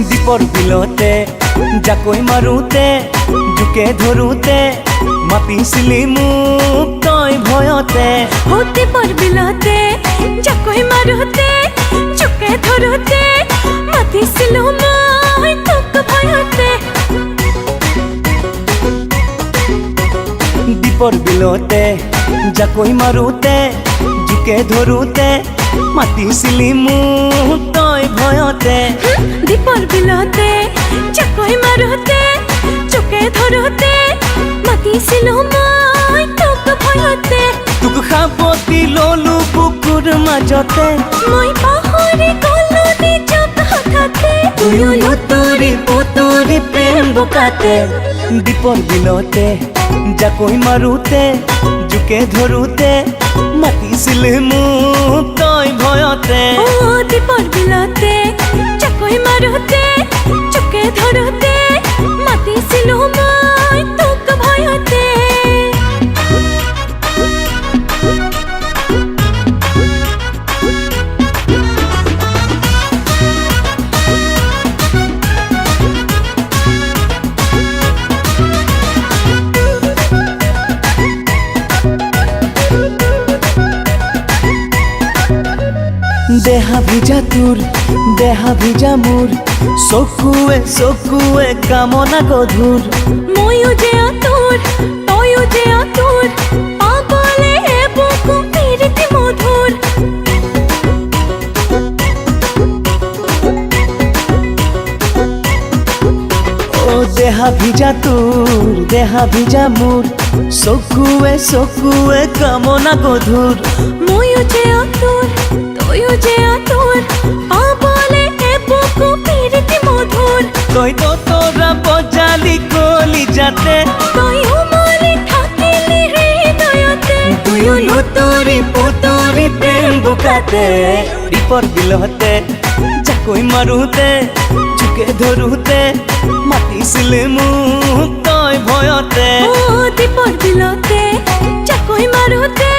দীপৰ বিলতে জাকৈ মাৰোতে জোকে ধৰোতে মাতিছিলি মোক তই ভয়তে দীপৰ বিলতে জাকৈ মাৰোতে জোকে ধৰোতে মাতিছিলো মই তোক ভয়তে দীপৰ বিলতে জাকৈ মাৰোতে জোকে ধৰোতে মাতিছিলি মোক তই ভয়তে দীপৰ বিলতে জাকৈ মাৰোতে জোকে ধৰোতে মাতিছিলো মই তোক ভয়তে তোক সাৱটি ললো বুকুৰ মাজতে মই পাহৰি গলো নিজক হঠাতে তুয়ো লুতুৰি পুতুৰি প্ৰেম বোকাতে দীপৰ বিলতে জাকৈ মাৰোতে জোকে ধৰোতে মাতিছিলি মোক তই ভয়তে দীপৰ বিলতে জাকৈ মাৰোতে জোকে ধৰোতে মাতিছিলো মই তোক ভয়তে দেহা ভিজা তোৰ দেহা ভিজা মোৰ চকুৱে চকুৱে কামনা গধুৰ ময়ো যে আতুৰ তয়ো যে আতুৰ পাগলে বুকু পিৰিতি মধুৰ দেহা ভিজা তোৰ দেহা ভিজা মোৰ চকুৱে চকুৱে কামনা গধুৰ ময়ো যে আতুৰ তয়ো যে আতুৰ পাগলে বুকু পিৰিতি মধুৰ তই তো তোৰা বজালি কলি যাতে তয়ো মৰি থাকিলি হৃদয়তে তুয়ো লুতুৰি পুতুৰি প্ৰেম বোকাতে দীপৰ বিলতে জাকৈ মাৰোতে জোকে ধৰোতে মাতিছিলি মোক তই ভয়তে দীপৰ বিলতে জাকৈ মাৰোতে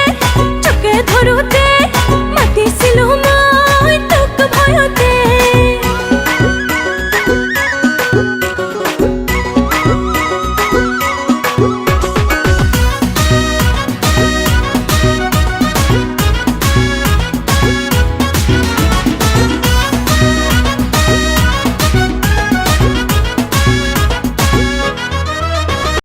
জোকে ধৰোতে মাতিছিলো মই